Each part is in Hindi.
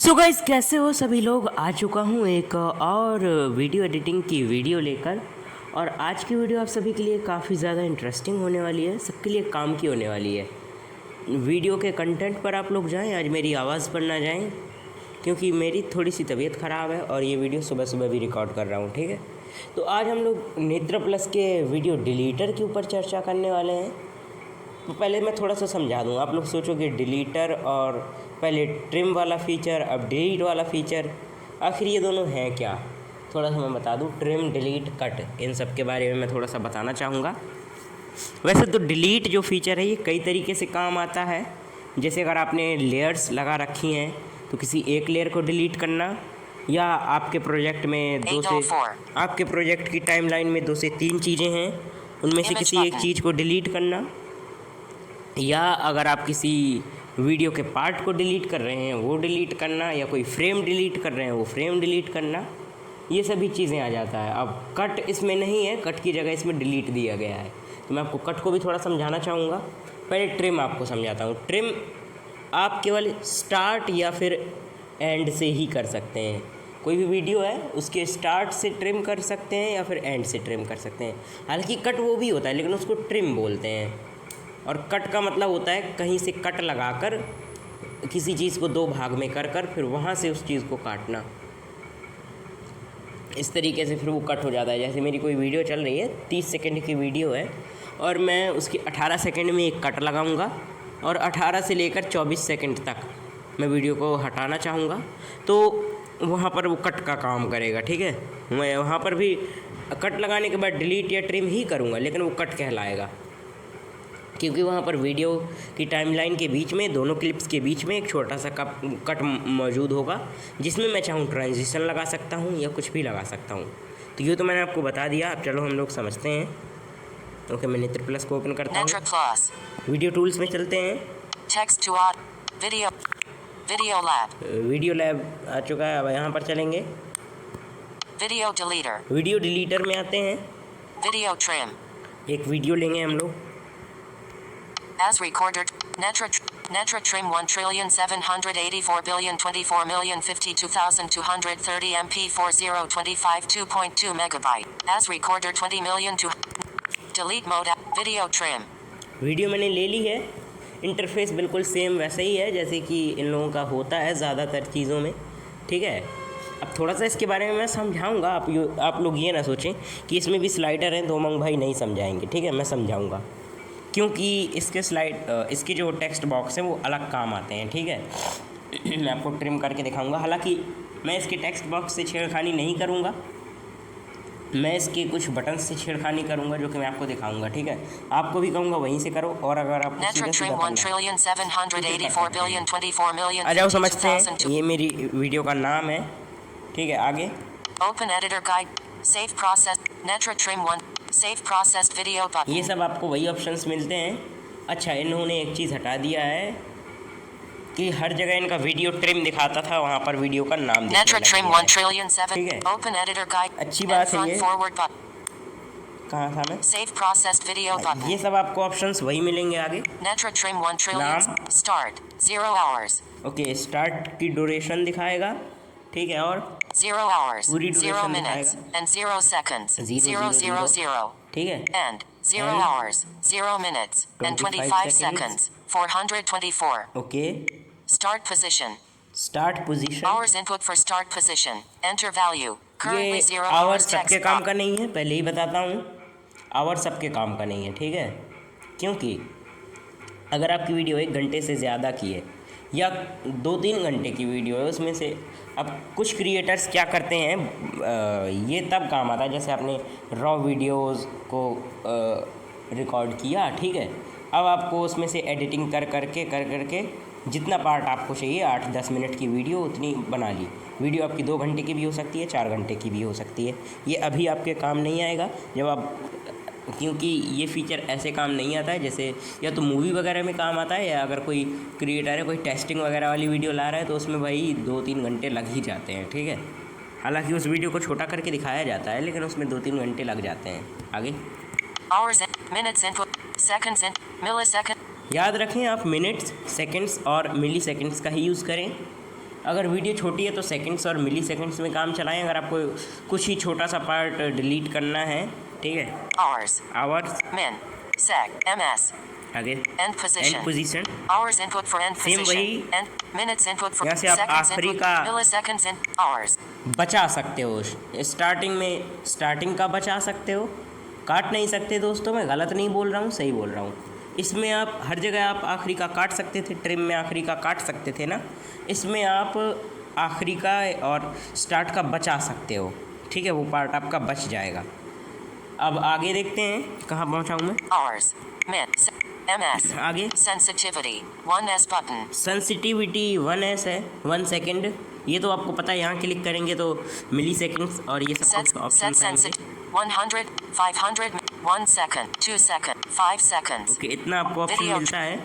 सो गाइस, कैसे हो सभी लोग। आ चुका हूँ एक और वीडियो एडिटिंग की वीडियो लेकर। और आज की वीडियो आप सभी के लिए काफ़ी ज़्यादा इंटरेस्टिंग होने वाली है, सबके लिए काम की होने वाली है। वीडियो के कंटेंट पर आप लोग जाएं, आज मेरी आवाज़ पर ना जाएं, क्योंकि मेरी थोड़ी सी तबीयत ख़राब है और ये वीडियो सुबह सुबह भी रिकॉर्ड कर रहा हूँ। ठीक है, तो आज हम लोग नेत्र प्लस के वीडियो डिलीटर के ऊपर चर्चा करने वाले हैं। तो पहले मैं थोड़ा सा समझा दूँ। आप लोग सोचोगे डिलीटर और पहले ट्रिम वाला फ़ीचर, अब डिलीट वाला फ़ीचर, आखिर ये दोनों हैं क्या। थोड़ा सा मैं बता दूँ, ट्रिम, डिलीट, कट, इन सब के बारे में मैं थोड़ा सा बताना चाहूँगा। वैसे तो डिलीट जो फ़ीचर है ये कई तरीके से काम आता है। जैसे अगर आपने लेयर्स लगा रखी हैं तो किसी एक लेयर को डिलीट करना, या आपके प्रोजेक्ट में आपके प्रोजेक्ट की टाइमलाइन में 2 से 3 चीज़ें हैं, उनमें से किसी एक चीज़ को डिलीट करना, या अगर आप किसी वीडियो के पार्ट को डिलीट कर रहे हैं वो डिलीट करना, या कोई फ्रेम डिलीट कर रहे हैं वो फ्रेम डिलीट करना, ये सभी चीज़ें आ जाता है। अब कट इसमें नहीं है, कट की जगह इसमें डिलीट दिया गया है। तो मैं आपको कट को भी थोड़ा समझाना चाहूँगा। पहले ट्रिम आपको समझाता हूँ। ट्रिम आप केवल स्टार्ट या फिर एंड से ही कर सकते हैं। कोई भी वीडियो है उसके स्टार्ट से ट्रिम कर सकते हैं या फिर एंड से ट्रिम कर सकते हैं। हालांकि कट वो भी होता है, लेकिन उसको ट्रिम बोलते हैं। और कट का मतलब होता है कहीं से कट लगाकर किसी चीज़ को 2 भाग में कर कर फिर वहाँ से उस चीज़ को काटना। इस तरीके से फिर वो कट हो जाता है। जैसे मेरी कोई वीडियो चल रही है, 30 सेकंड की वीडियो है, और मैं उसकी 18 सेकंड में एक कट लगाऊंगा और 18 से लेकर 24 सेकंड तक मैं वीडियो को हटाना चाहूँगा, तो वहाँ पर वो कट का काम करेगा। ठीक है, मैं वहाँ पर भी कट लगाने के बाद डिलीट या ट्रिम ही करूँगा, लेकिन वो कट कहलाएगा, क्योंकि वहाँ पर वीडियो की टाइमलाइन के बीच में, दोनों क्लिप्स के बीच में एक छोटा सा कट मौजूद होगा, जिसमें मैं चाहूँ ट्रांजिशन लगा सकता हूँ या कुछ भी लगा सकता हूँ। तो ये तो मैंने आपको बता दिया। अब चलो हम लोग समझते हैं। ओके, मैं नेत्र प्लस को ओपन करता हूँ। वीडियो टूल्स में चलते हैं। टेक्स्ट टू वीडियो लैब आ चुका है। अब यहाँ पर चलेंगे, वीडियो डिलीटर में आते हैं। वीडियो ट्रिम, एक वीडियो लेंगे हम लोग। As recorded, Netra trim 1,784,024,052,230 MP 4025 2.2 megabyte. As recorder 20 million to delete mode video trim. Video मैंने ले ली है। इंटरफेस बिल्कुल सेम वैसा ही है जैसे कि इन लोगों का होता है ज़्यादातर चीज़ों में। ठीक है, अब थोड़ा सा इसके बारे में मैं समझाऊंगा। आप लोग ये ना सोचें कि इसमें भी स्लाइडर हैं तो उमंग भाई नहीं समझाएंगे। ठीक है, मैं समझाऊंगा, क्योंकि इसके जो टेक्स्ट बॉक्स हैं वो अलग काम आते हैं। ठीक है, मैं आपको ट्रिम करके दिखाऊंगा। हालांकि मैं इसके टेक्स्ट बॉक्स से छेड़खानी नहीं करूंगा, मैं इसके कुछ बटन से छेड़खानी करूंगा जो कि मैं आपको दिखाऊंगा। ठीक है, आपको भी कहूँगा वहीं से करो। और अगर आप आ जाओ, समझते हैं। ये मेरी वीडियो का नाम है। ठीक है, आगे open editor guide, save process, Netra trim 1, save processed video button. ये सब आपको वही ऑप्शंस मिलते हैं। अच्छा, इन्होंने एक चीज़ हटा दिया है कि हर जगह इनका वीडियो ट्रिम दिखाता था, वहाँ पर वीडियो का नाम नेट्रा ट्रिम 1,000,007। ठीक है, ओपन एडिटर गाइड, अच्छी बात है। ये फॉरवर्ड बटन, कहाँ था मैं? Save processed video button. ये सब आपको ऑप्शंस वही मिलेंगे आगे। Netra trim 1,000,000 start 0 hours। Okay, start की ड्यूरेशन दिखाएगा। ठीक है, और 0 hours, पूरी 0 ड्यूरेशन minutes and 0 seconds, 0 0 000। ठीक है, and 0 hours, 0 minutes and 25 seconds, 424। Okay, Start position, start position. hours input for start position, enter value, currently ये 0 आवर hours सबके text काम box। का नहीं है, पहले ही बताता हूँ। आवर सबके काम का नहीं है। ठीक है, क्योंकि अगर आपकी वीडियो 1 घंटे से ज़्यादा की है या 2-3 घंटे की वीडियो है, उसमें से अब कुछ क्रिएटर्स क्या करते हैं, ये तब काम आता है जैसे आपने रॉ वीडियोस को रिकॉर्ड किया। ठीक है, अब आपको उसमें से एडिटिंग कर करके जितना पार्ट आपको चाहिए, 8-10 मिनट की वीडियो उतनी बना ली। वीडियो आपकी 2 घंटे की भी हो सकती है, 4 घंटे की भी हो सकती है। ये अभी आपके काम नहीं आएगा जब आप, क्योंकि ये फ़ीचर ऐसे काम नहीं आता है जैसे या तो मूवी वगैरह में काम आता है, या अगर कोई क्रिएटर है कोई टेस्टिंग वगैरह वाली वीडियो ला रहा है तो उसमें भाई 2-3 घंटे लग ही जाते हैं। ठीक है, हालांकि उस वीडियो को छोटा करके दिखाया जाता है, लेकिन उसमें 2-3 घंटे लग जाते हैं। आगे Hours, minutes input, seconds in, millisecond। याद रखें, आप मिनट्स, सेकंड्स और मिली सेकंड्स का ही यूज़ करें। अगर वीडियो छोटी है तो सेकंड्स और मिली सेकंड्स में काम चलाएं। अगर आपको कुछ ही छोटा सा पार्ट डिलीट करना है, ठीक है, Hours. Hours, Min. Sec. MS. आगे End position. And position, Hours input for end Same position. वही। End. Minutes input for यहाँ से आप seconds आखिरी input. का- Milliseconds in hours. बचा सकते हो। स्टार्टिंग में स्टार्टिंग का बचा सकते हो, काट नहीं सकते दोस्तों, मैं गलत नहीं बोल रहा हूँ, सही बोल रहा हूँ। इसमें आप हर जगह आप आखिरी का काट सकते थे, ट्रिम में आखिरी का काट सकते थे ना, इसमें आप आखिरी का और स्टार्ट का बचा सकते हो, ठीक है, वो पार्ट आपका बच जाएगा। अब आगे देखते हैं कहाँ पहुँचा हूँ मैं। Hours. Min. MS. आगे Sensitivity. 1S button. Sensitivity 1S है, 1 सेकेंड, ये तो आपको पता है। यहाँ क्लिक करेंगे तो मिली सेकेंड्स और ये सब Set कुछ ऑप्शन आएंगे। sensitivity. 100, 500, 1 second, 2 second, 5 seconds. Okay, इतना आपको ऑप्शन Video- मिलता है।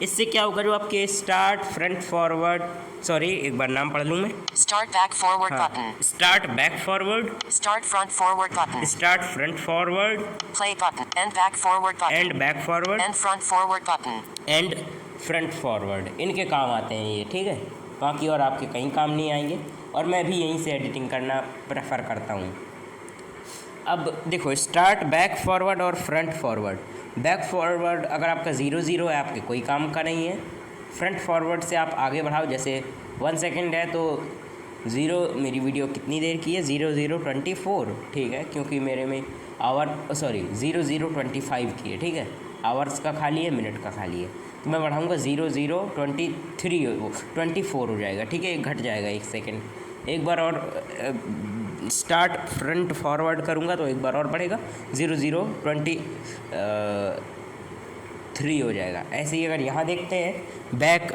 इससे क्या होगा, जो आपके स्टार्ट, फ्रंट, फॉरवर्ड, सॉरी एक बार नाम पढ़ लूँ मैं। Start back forward हाँ, button. Start back forward, Start front forward button. Start front forward, Play button. End back forward button. And back forward, End front forward button. And front forward, इनके काम आते हैं ये, ठीक है। बाकी और आपके कहीं काम नहीं आएंगे, और मैं भी यहीं से एडिटिंग करना प्रेफर करता हूँ। अब देखो, स्टार्ट, बैक फॉरवर्ड और फ्रंट फॉरवर्ड। बैक फॉरवर्ड अगर आपका 0 है, आपके कोई काम का नहीं है। फ्रंट फॉरवर्ड से आप आगे बढ़ाओ, जैसे 1 सेकेंड है तो 0, मेरी वीडियो कितनी देर की है, 0024, ठीक है, क्योंकि मेरे में आवर 0025 की है, ठीक है, आवर्स का खाली है, मिनट का खाली है, तो मैं बढ़ाऊँगा 0024 हो जाएगा, ठीक है, एक घट जाएगा 1 सेकेंड। एक बार और स्टार्ट फ्रंट फॉरवर्ड करूँगा तो एक बार और बढ़ेगा, 0023 हो जाएगा। ऐसे ही अगर यहाँ देखते हैं back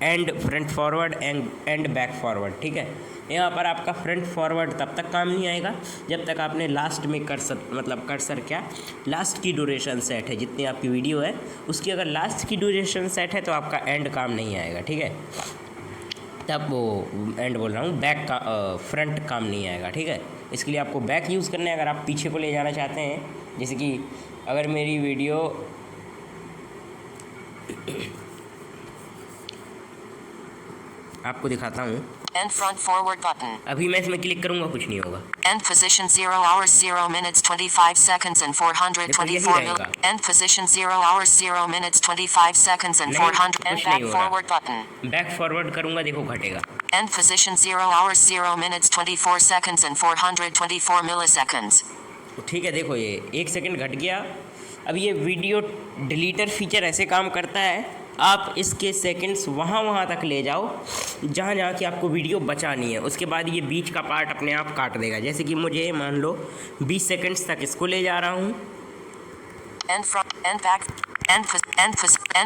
and front forward and back forward, ठीक है, यहाँ पर आपका फ्रंट फॉरवर्ड तब तक काम नहीं आएगा जब तक आपने लास्ट में कर्सर क्या, लास्ट की ड्यूरेशन सेट है, जितनी आपकी वीडियो है उसकी अगर लास्ट की ड्यूरेशन सेट है तो आपका एंड काम नहीं आएगा, ठीक है, तब वो एंड बोल रहा हूँ, बैक का फ्रंट काम नहीं आएगा, ठीक है। इसके लिए आपको बैक यूज़ करना है। अगर आप पीछे को ले जाना चाहते हैं, जैसे कि अगर मेरी वीडियो आपको दिखाता हूँ, End front forward button. अभी मैं इसमें क्लिक करूँगा कुछ नहीं होगा। End position 0 hours 0 minutes 25 seconds and 424 रहेगा। End position 0 hours 0 minutes 25 seconds and नहीं, 400 End कुछ नहीं back हो रहा। forward button. बैक फॉरवर्ड करूँगा, देखो घटेगा। End position 0 hours 0 minutes 24 seconds and 424 milliseconds. ठीक है, देखो ये 1 सेकंड घट गया। अब ये वीडियो डिलीटर फीचर ऐसे काम करता है, आप इसके सेकंड्स वहाँ तक ले जाओ जहाँ कि आपको वीडियो बचानी है, उसके बाद ये बीच का पार्ट अपने आप काट देगा। जैसे कि मुझे मान लो 20 सेकंड्स तक इसको ले जा रहा हूँ। End front, end back, end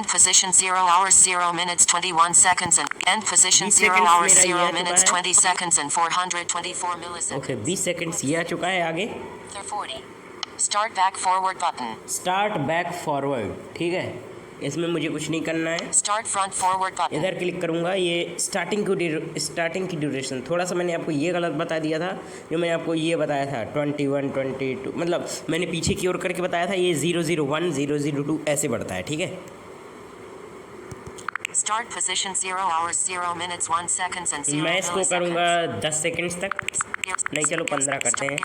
position 0 hours 0 minutes 21 seconds and end position 20 0 seconds hours मेरा ये 0 आ minutes चुका है। 20 seconds and 424 milliseconds. Okay, 20 seconds ये आ चुका है। आगे 40. Start back forward button. Start back forward, ठीक है, इसमें मुझे कुछ नहीं करना है। Start front forward button. इधर क्लिक करूँगा, ये स्टार्टिंग की ड्यूरेशन, थोड़ा सा मैंने आपको ये गलत बता दिया था, जो मैंने आपको ये बताया था 21, 22, मतलब मैंने पीछे की ओर करके बताया था, ये 001, 002 ऐसे बढ़ता है, ठीक है। Start position 0 hours 0 minutes 1 seconds and 0 मैं इसको करूँगा 10 सेकंड्स तक, नहीं चलो 15 करते हैं।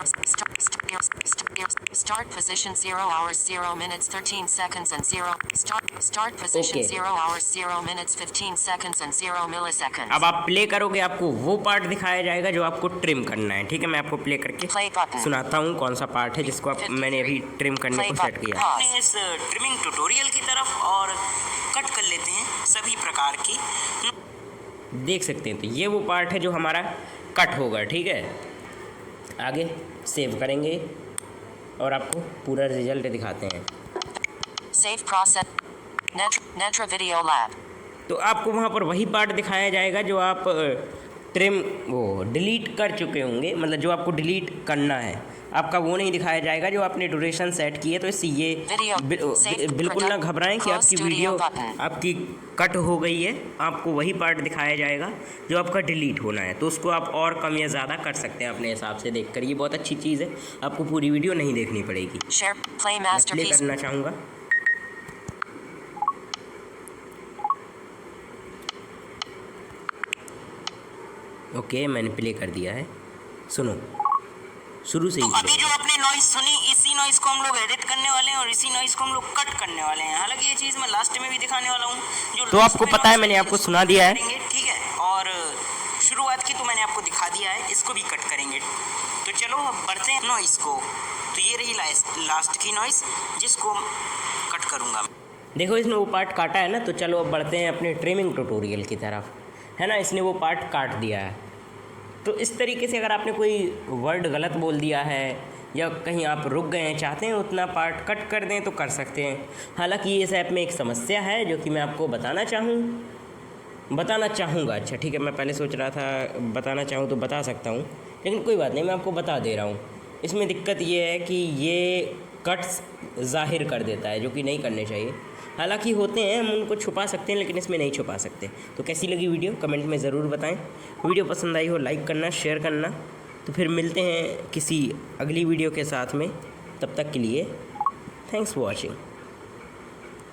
Start position 0 hours 0 minutes 13 seconds and 0 start position Okay. 0 hours 0 minutes 15 seconds and 0 milliseconds. अब आप प्ले करोगे, आपको वो पार्ट दिखाया जाएगा जो आपको ट्रिम करना है, ठीक है। मैं आपको प्ले करके Play button. सुनाता हूँ कौन सा पार्ट है जिसको मैंने अभी ट्रिम करने को सेट किया। Pause. इस ट्रिमिंग ट्यूटोरियल की तरफ और कट कर लेते हैं सभी प्रकार की, देख सकते हैं। तो ये वो पार्ट है जो हमारा कट होगा, ठीक है। आगे सेव करेंगे और आपको पूरा रिजल्ट दिखाते हैं। Save process. Netra Video Lab. तो आपको वहाँ पर वही पार्ट दिखाया जाएगा जो आप ट्रिम डिलीट कर चुके होंगे, मतलब जो आपको डिलीट करना है, आपका वो नहीं दिखाया जाएगा जो आपने ड्यूरेशन सेट की है। तो इससे ये बिल्कुल ना घबराएं कि आपकी वीडियो आपकी कट हो गई है, आपको वही पार्ट दिखाया जाएगा जो आपका डिलीट होना है। तो उसको आप और कम या ज़्यादा कर सकते हैं अपने हिसाब से देखकर। ये बहुत अच्छी चीज़ है, आपको पूरी वीडियो नहीं देखनी पड़ेगी। Share. Play play masterpiece. करना चाहूँगा। ओके, मैंने प्ले कर दिया है, सुनो शुरू से तो ही अभी जो आपने नॉइस सुनी, इसी नॉइस को हम लोग एडिट करने वाले हैं और इसी नॉइस को हम लोग कट करने वाले हैं। हालांकि ये चीज़ मैं लास्ट में भी दिखाने वाला हूँ। जो तो आपको पता है, मैंने आपको सुना दिया है। ठीक है, और शुरुआत की तो मैंने आपको दिखा दिया है, इसको भी कट करेंगे। तो चलो अब बढ़ते हैं नॉइस को। तो ये रही लास्ट की नॉइस जिसको कट करूँगा। देखो इसने वो पार्ट काटा है ना, तो चलो अब बढ़ते हैं अपने ट्रिमिंग ट्यूटोरियल की तरफ, है ना। इसने वो पार्ट काट दिया है, तो इस तरीके से अगर आपने कोई वर्ड गलत बोल दिया है या कहीं आप रुक गए हैं, चाहते हैं उतना पार्ट कट कर दें तो कर सकते हैं। हालांकि इस ऐप में एक समस्या है जो कि मैं आपको बताना चाहूँगा। अच्छा ठीक है, मैं पहले सोच रहा था बताना चाहूँ तो बता सकता हूँ, लेकिन कोई बात नहीं, मैं आपको बता दे रहा हूँ। इसमें दिक्कत ये है कि ये कट्स ज़ाहिर कर देता है, जो कि नहीं करने चाहिए। हालांकि होते हैं, हम उनको छुपा सकते हैं, लेकिन इसमें नहीं छुपा सकते। तो कैसी लगी वीडियो कमेंट में ज़रूर बताएं। वीडियो पसंद आई हो लाइक करना, शेयर करना। तो फिर मिलते हैं किसी अगली वीडियो के साथ में, तब तक के लिए थैंक्स फॉर वॉचिंग।